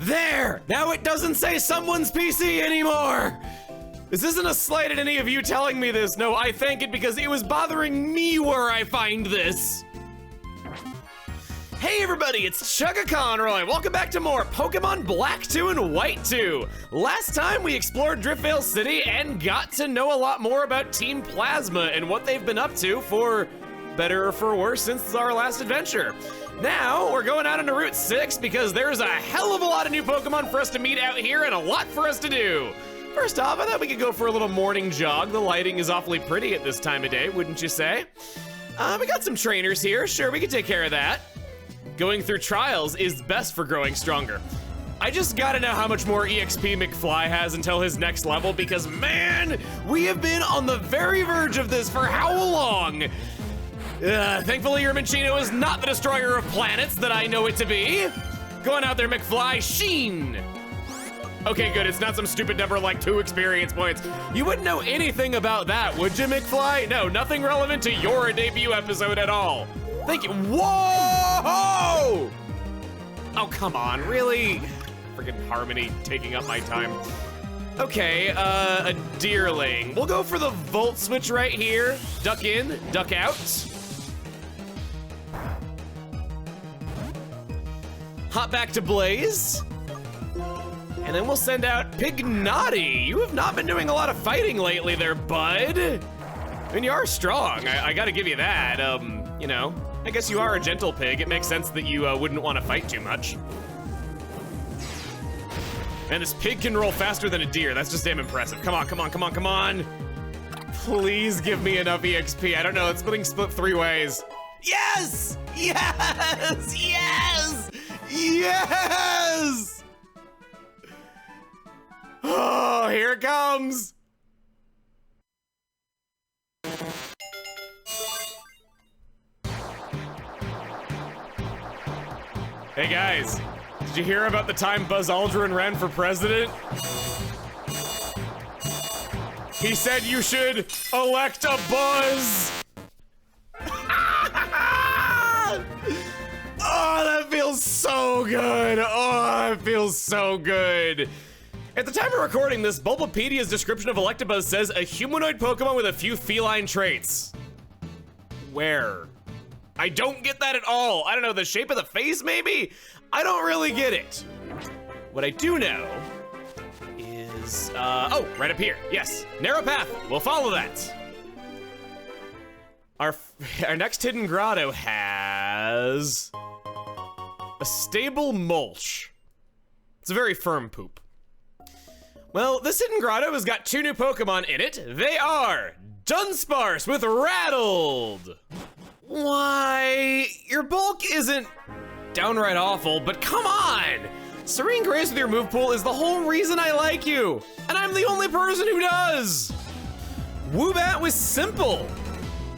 There! Now it doesn't say someone's PC anymore! This isn't a slight at any of you telling me this. No, I thank it because it was bothering me where I find this. Hey everybody, it's Chugga Conroy. Welcome back to more Pokemon Black 2 and White 2. Last time we explored Driftvale City and got to know a lot more about Team Plasma and what they've been up to for better or for worse since our last adventure. Now, we're going out into Route 6 because there's a hell of a lot of new Pokemon for us to meet out here and a lot for us to do. First off, I thought we could go for a little morning jog. The lighting is awfully pretty at this time of day, wouldn't you say? We got some trainers here. Sure, we can take care of that. Going through trials is best for growing stronger. I just gotta know how much more EXP McFly has until his next level because, man, we have been on the very verge of this for how long? Thankfully, your Minccino is not the destroyer of planets that I know it to be. Going out there, McFly, Sheen. Okay, good, it's not some stupid number like 2 experience points. You wouldn't know anything about that, would you, McFly? No, nothing relevant to your debut episode at all. Thank you. Whoa! Oh, come on, really? Freaking Harmony taking up my time. Okay, a Deerling. We'll go for the Volt Switch right here. Duck in, duck out. Hop back to Blaze. And then we'll send out Pignati. You have not been doing a lot of fighting lately there, bud. I mean, you are strong. I gotta give you that. You know, I guess you are a gentle pig. It makes sense that you wouldn't want to fight too much. And this pig can roll faster than a deer. That's just damn impressive. Come on, come on, come on, come on. Please give me enough EXP. I don't know, it's being split 3 ways. Yes! Yes! Yes! Yes! Oh, here it comes. Hey guys, did you hear about the time Buzz Aldrin ran for president? He said you should elect a Buzz. Oh, that feels so good. Oh, it feels so good. At the time of recording this, Bulbapedia's description of Electabuzz says a humanoid Pokemon with a few feline traits. Where? I don't get that at all. I don't know, the shape of the face maybe? I don't really get it. What I do know is, oh, right up here, yes. Narrow path, we'll follow that. Our next hidden grotto has a stable mulch. It's a very firm poop. Well, this hidden grotto has got 2 new Pokemon in it. They are Dunsparce with Rattled. Why, your bulk isn't downright awful, but come on! Serene Grace with your move pool is the whole reason I like you, and I'm the only person who does! Woobat was simple.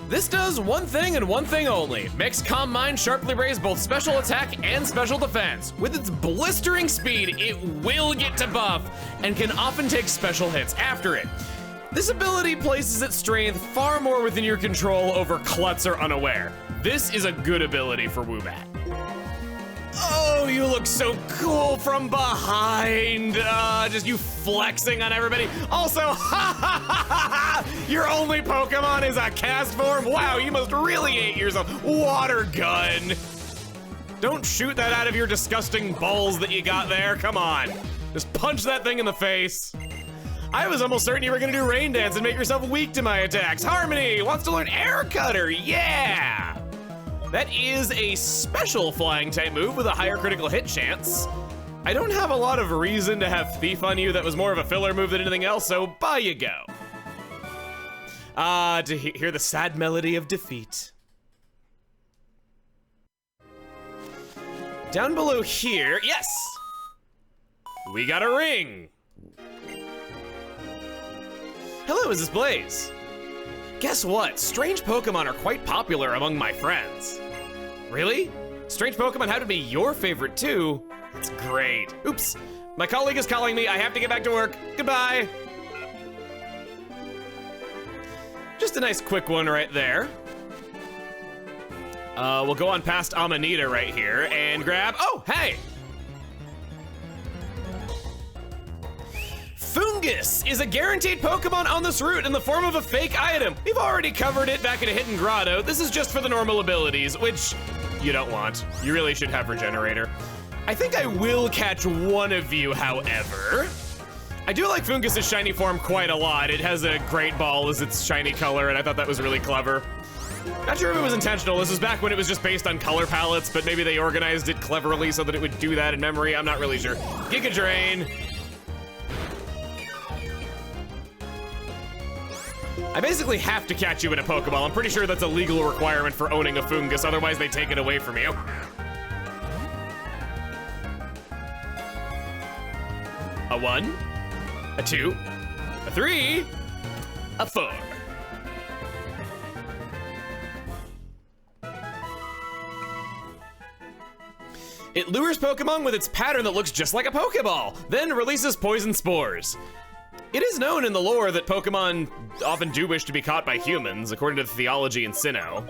This does one thing and one thing only. Makes Calm Mind sharply raise both special attack and special defense. With its blistering speed, it will get to buff and can often take special hits after it. This ability places its strength far more within your control over Klutz or Unaware. This is a good ability for Woobat. Oh, you look so cool from behind. Just you flexing on everybody. Also, your only Pokemon is a Castform. Wow, you must really hate yourself. Water gun. Don't shoot that out of your disgusting balls that you got there. Come on. Just punch that thing in the face. I was almost certain you were gonna do Rain Dance and make yourself weak to my attacks. Harmony wants to learn Air Cutter, yeah! That is a special flying type move with a higher critical hit chance. I don't have a lot of reason to have Thief on you. That was more of a filler move than anything else, so by you go. To hear the sad melody of defeat. Down below here, yes! We got a ring. Hello, is this Blaze? Guess what? Strange Pokemon are quite popular among my friends. Really? Strange Pokemon happen to be your favorite too? That's great. Oops, my colleague is calling me. I have to get back to work. Goodbye. Just a nice quick one right there. We'll go on past Amanita right here and grab, oh, hey! Fungus is a guaranteed Pokemon on this route in the form of a fake item. We've already covered it back in a Hidden Grotto. This is just for the normal abilities, which you don't want. You really should have Regenerator. I think I will catch one of you, however. I do like Fungus's shiny form quite a lot. It has a great ball as its shiny color, and I thought that was really clever. Not sure if it was intentional. This was back when it was just based on color palettes, but maybe they organized it cleverly so that it would do that in memory. I'm not really sure. Giga Drain. I basically have to catch you in a Pokeball. I'm pretty sure that's a legal requirement for owning a Fungus, otherwise they take it away from you. A 1, a 2, a 3, a 4. It lures Pokemon with its pattern that looks just like a Pokeball, then releases poison spores. It is known in the lore that Pokemon often do wish to be caught by humans, according to the theology in Sinnoh.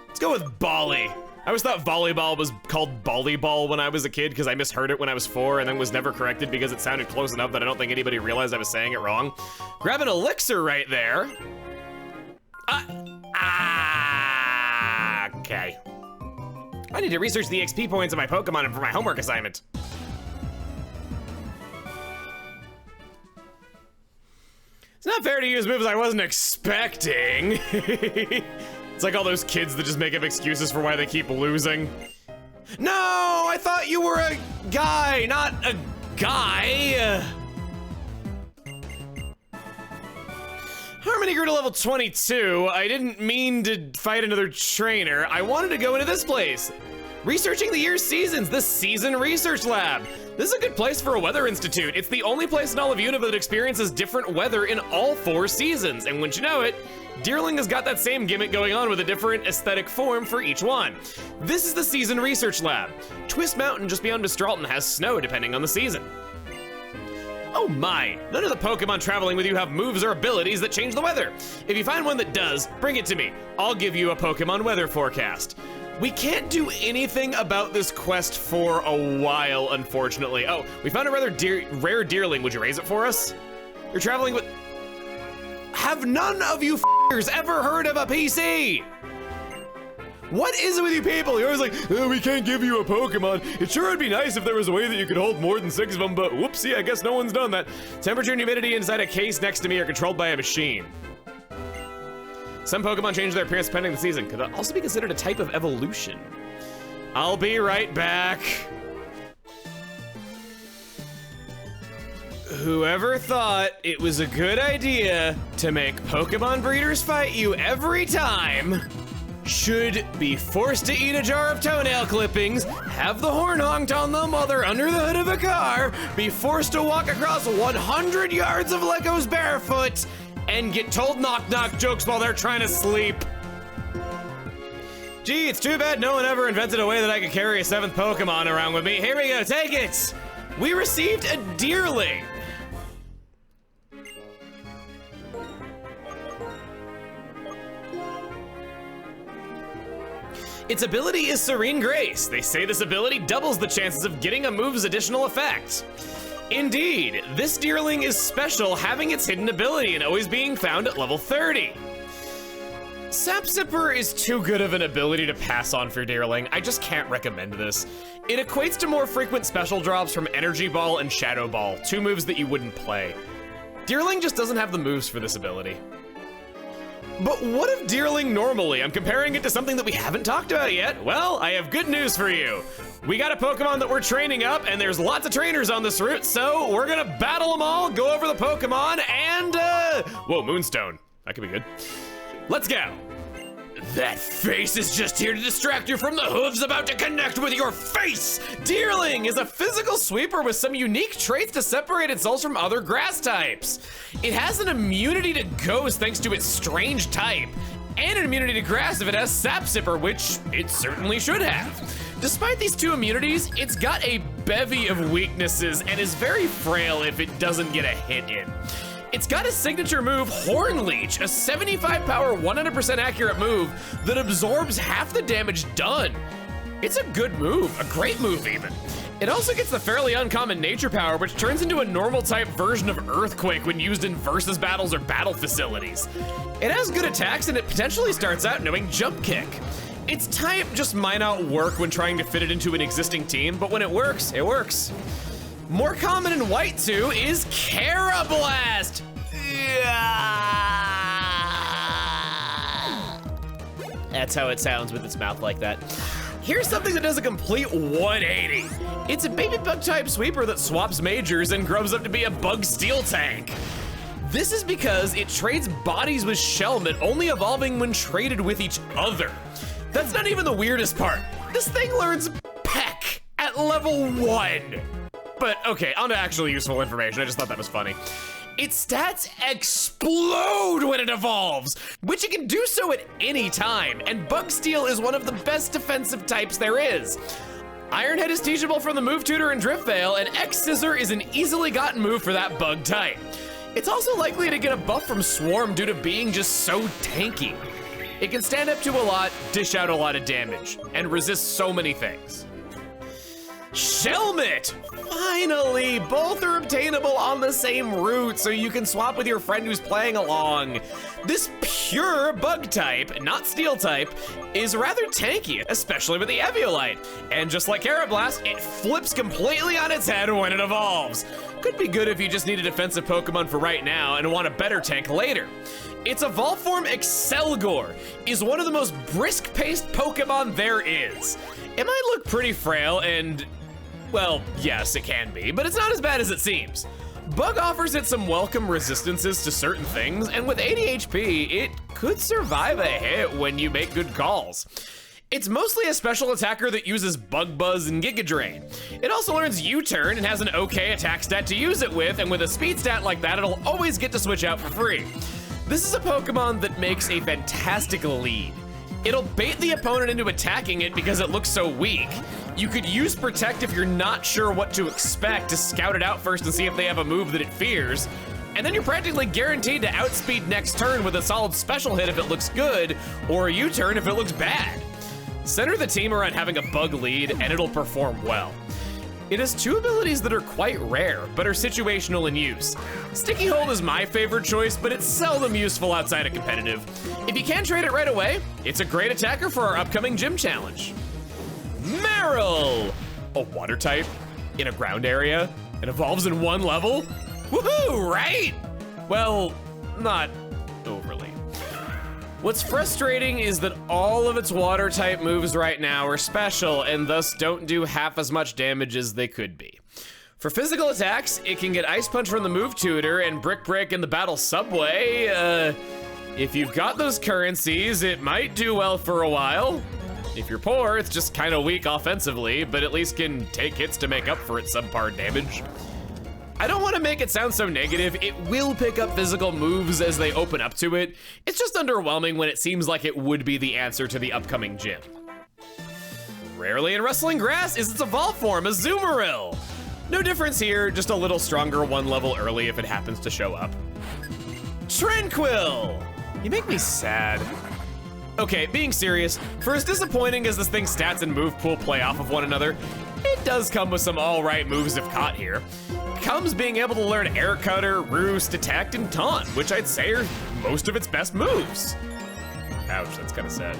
Let's go with Bali. I always thought volleyball was called volleyball when I was a kid because I misheard it when I was 4 and then was never corrected because it sounded close enough that I don't think anybody realized I was saying it wrong. Grab an elixir right there. Okay. I need to research the XP points of my Pokemon for my homework assignment. It's not fair to use moves I wasn't expecting. It's like all those kids that just make up excuses for why they keep losing. No, I thought you were a guy, not a guy. Harmony grew to level 22. I didn't mean to fight another trainer. I wanted to go into this place. Researching the year's seasons, the Season Research Lab. This is a good place for a weather institute. It's the only place in all of Unova that experiences different weather in all 4 seasons. And wouldn't you know it, Deerling has got that same gimmick going on with a different aesthetic form for each one. This is the Season Research Lab. Twist Mountain just beyond Mistralton has snow depending on the season. Oh my, none of the Pokemon traveling with you have moves or abilities that change the weather. If you find one that does, bring it to me. I'll give you a Pokemon weather forecast. We can't do anything about this quest for a while, unfortunately. Oh, we found a rather rare Deerling. Would you raise it for us? You're traveling with... Have none of you f***ers ever heard of a PC? What is it with you people? You're always like, oh, we can't give you a Pokemon. It sure would be nice if there was a way that you could hold more than 6 of them, but whoopsie, I guess no one's done that. Temperature and humidity inside a case next to me are controlled by a machine. Some Pokemon change their appearance depending on the season. Could that also be considered a type of evolution? I'll be right back. Whoever thought it was a good idea to make Pokemon breeders fight you every time should be forced to eat a jar of toenail clippings, have the horn honked on them while they're under the hood of a car, be forced to walk across 100 yards of Legos barefoot, and get told knock-knock jokes while they're trying to sleep. Gee, it's too bad no one ever invented a way that I could carry a 7th Pokemon around with me. Here we go, take it! We received a Deerling. Its ability is Serene Grace. They say this ability doubles the chances of getting a move's additional effect. Indeed, this Deerling is special, having its hidden ability and always being found at level 30. Sap Sipper is too good of an ability to pass on for Deerling. I just can't recommend this. It equates to more frequent special drops from Energy Ball and Shadow Ball, 2 moves that you wouldn't play. Deerling just doesn't have the moves for this ability. But what if Deerling normally? I'm comparing it to something that we haven't talked about yet. Well, I have good news for you. We got a Pokemon that we're training up, and there's lots of trainers on this route, so we're gonna battle them all, go over the Pokemon, and, whoa, Moonstone. That could be good. Let's go. That face is just here to distract you from the hooves about to connect with your face! Deerling is a physical sweeper with some unique traits to separate itself from other grass types. It has an immunity to ghost thanks to its strange type, and an immunity to grass if it has Sap Sipper, which it certainly should have. Despite these 2 immunities, it's got a bevy of weaknesses and is very frail if it doesn't get a hit in. It's got a signature move, Horn Leech, a 75 power, 100% accurate move that absorbs half the damage done. It's a good move, a great move even. It also gets the fairly uncommon nature power, which turns into a normal type version of Earthquake when used in versus battles or battle facilities. It has good attacks and it potentially starts out knowing Jump Kick. Its type just might not work when trying to fit it into an existing team, but when it works, it works. More common in white too is Carablast. That's how it sounds with its mouth like that. Here's something that does a complete 180. It's a baby bug type sweeper that swaps majors and grows up to be a bug steel tank. This is because it trades bodies with Shelmet, only evolving when traded with each other. That's not even the weirdest part. This thing learns Peck at level 1. But okay, on to actually useful information. I just thought that was funny. Its stats explode when it evolves, which it can do so at any time, and Bug Steel is one of the best defensive types there is. Iron Head is teachable from the Move Tutor and Drift Veil, and X Scissor is an easily gotten move for that bug type. It's also likely to get a buff from Swarm due to being just so tanky. It can stand up to a lot, dish out a lot of damage, and resist so many things. Shelmet! Finally, both are obtainable on the same route, so you can swap with your friend who's playing along. This pure bug type, not steel type, is rather tanky, especially with the Eviolite. And just like Carablast, it flips completely on its head when it evolves. Could be good if you just need a defensive Pokemon for right now and want a better tank later. Its evolved form, Excelgor, is one of the most brisk-paced Pokemon there is. It might look pretty frail and, well, yes, it can be, but it's not as bad as it seems. Bug offers it some welcome resistances to certain things, and with 80 HP, it could survive a hit when you make good calls. It's mostly a special attacker that uses Bug Buzz and Giga Drain. It also learns U-Turn and has an okay attack stat to use it with, and with a speed stat like that, it'll always get to switch out for free. This is a Pokemon that makes a fantastic lead. It'll bait the opponent into attacking it because it looks so weak. You could use Protect if you're not sure what to expect to scout it out first and see if they have a move that it fears. And then you're practically guaranteed to outspeed next turn with a solid special hit if it looks good, or a U-turn if it looks bad. Center the team around having a bug lead and it'll perform well. It has two abilities that are quite rare, but are situational in use. Sticky Hold is my favorite choice, but it's seldom useful outside of competitive. If you can trade it right away, it's a great attacker for our upcoming gym challenge. Meryl! A water type in a ground area and evolves in one level? Woohoo, right? Well, not overly. What's frustrating is that all of its water type moves right now are special and thus don't do half as much damage as they could be. For physical attacks, it can get Ice Punch from the Move Tutor and Brick Break in the Battle Subway. If you've got those currencies, it might do well for a while. If you're poor, it's just kind of weak offensively, but at least can take hits to make up for its subpar damage. I don't want to make it sound so negative. It will pick up physical moves as they open up to it. It's just underwhelming when it seems like it would be the answer to the upcoming gym. Rarely in Rustling Grass is its evolved form, Azumarill. No difference here, just a little stronger one level early if it happens to show up. Tranquill! You make me sad. Okay, being serious, for as disappointing as this thing's stats and move pool play off of one another, it does come with some alright moves if caught here. It comes being able to learn Air Cutter, Roost, Detect, and Taunt, which I'd say are most of its best moves. Ouch, that's kind of sad.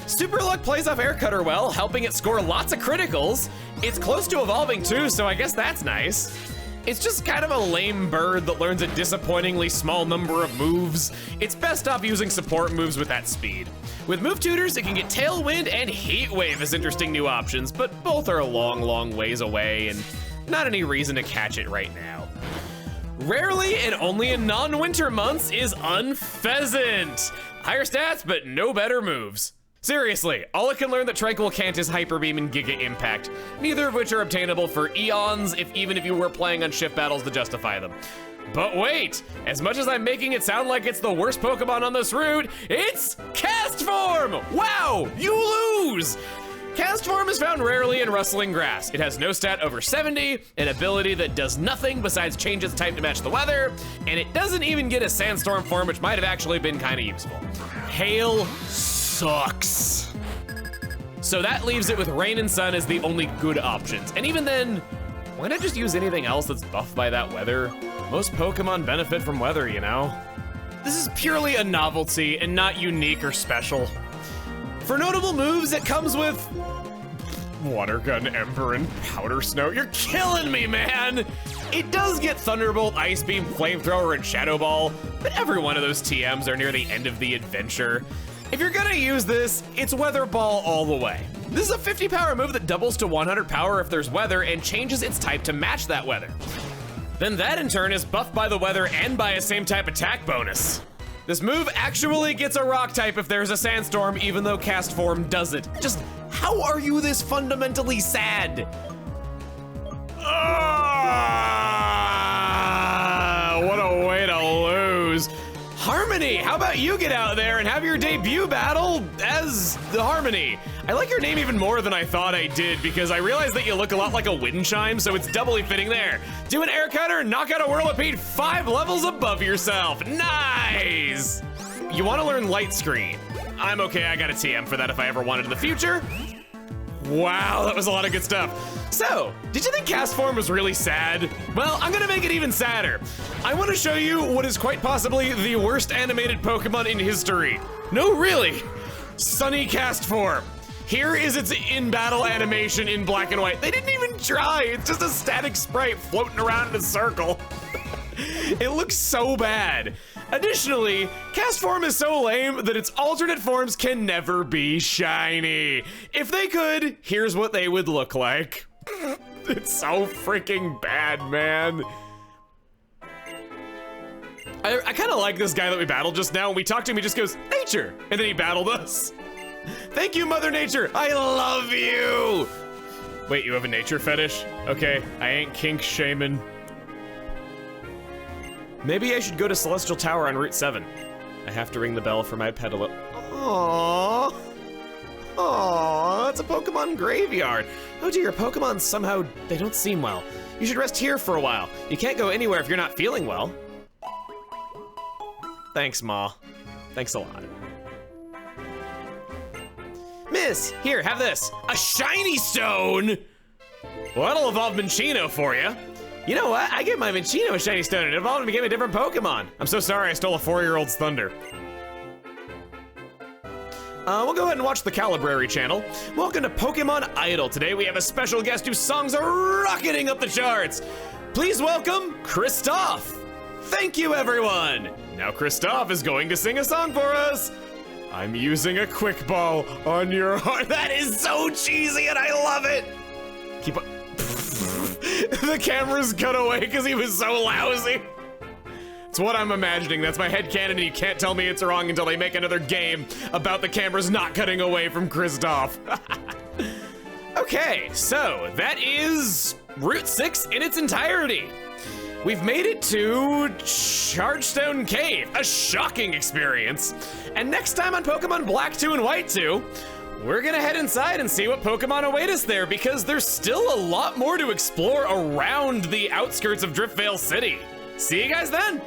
Super Luck plays off Air Cutter well, helping it score lots of criticals. It's close to evolving too, so I guess that's nice. It's just kind of a lame bird that learns a disappointingly small number of moves. It's best off using support moves with that speed. With Move Tutors, it can get Tailwind and Heat Wave as interesting new options, but both are a long, long ways away and not any reason to catch it right now. Rarely and only in non-winter months is Unpheasant. Higher stats, but no better moves. Seriously, all it can learn that Tranquill can't is Hyper Beam and Giga Impact, neither of which are obtainable for eons, even if you were playing on shift battles to justify them. But wait, as much as I'm making it sound like it's the worst Pokemon on this route, it's Castform! Wow, you lose! Castform is found rarely in Rustling Grass. It has no stat over 70, an ability that does nothing besides change its type to match the weather, and it doesn't even get a Sandstorm form, which might have actually been kind of useful. Hail sucks. So that leaves it with Rain and Sun as the only good options. And even then, why not just use anything else that's buffed by that weather? Most Pokemon benefit from weather, you know? This is purely a novelty and not unique or special. For notable moves, it comes with Water Gun, Ember, and Powder Snow. You're killing me, man! It does get Thunderbolt, Ice Beam, Flamethrower, and Shadow Ball, but every one of those TMs are near the end of the adventure. If you're gonna use this, it's Weather Ball all the way. This is a 50 power move that doubles to 100 power if there's weather and changes its type to match that weather. Then that in turn is buffed by the weather and by a same type attack bonus. This move actually gets a rock type if there's a sandstorm, even though Castform doesn't. Just how are you this fundamentally sad? What a way to lose. Harmony, how about you get out there and have your debut battle as the Harmony? I like your name even more than I thought I did because I realized that you look a lot like a wind chime, so it's doubly fitting there. Do an air cutter and knock out a Whirlipede 5 levels above yourself. Nice! You want to learn Light Screen. I'm okay, I got a TM for that if I ever wanted in the future. Wow, that was a lot of good stuff. So, did you think Castform was really sad? Well, I'm gonna make it even sadder. I want to show you what is quite possibly the worst animated Pokemon in history. No, really. Sunny Castform. Here is its in-battle animation in black and white. They didn't even try. It's just a static sprite floating around in a circle. It looks so bad. Additionally, Castform is so lame that its alternate forms can never be shiny. If they could, here's what they would look like. It's so freaking bad, man. I kind of like this guy that we battled just now. When we talked to him, he just goes, nature, and then he battled us. Thank you, Mother Nature. I love you. Wait, you have a nature fetish? Okay, I ain't kink shaman. Maybe I should go to Celestial Tower on Route 7. I have to ring the bell for my pedalo. Aww. Aww, it's a Pokemon graveyard. Oh dear, Pokemon somehow, they don't seem well. You should rest here for a while. You can't go anywhere if you're not feeling well. Thanks, Ma. Thanks a lot. Miss, here, have this. A shiny stone! Well, that'll evolve Minccino for you. You know what? I gave my Minccino a shiny stone and it evolved and became a different Pokemon. I'm so sorry I stole a 4-year-old's thunder. We'll go ahead and watch the Collab Channel. Welcome to Pokemon Idol. Today we have a special guest whose songs are rocketing up the charts. Please welcome Christoph. Thank you, everyone. Now Christoph is going to sing a song for us. I'm using a quick ball on your heart. That is so cheesy and I love it. Keep on. The camera's cut away because he was so lousy. It's what I'm imagining. That's my headcanon and you can't tell me it's wrong until they make another game about the cameras not cutting away from Christoph. Okay, so that is Route 6 in its entirety. We've made it to Chargestone Cave, a shocking experience. And next time on Pokemon Black 2 and White 2, we're gonna head inside and see what Pokemon await us there because there's still a lot more to explore around the outskirts of Driftvale City. See you guys then.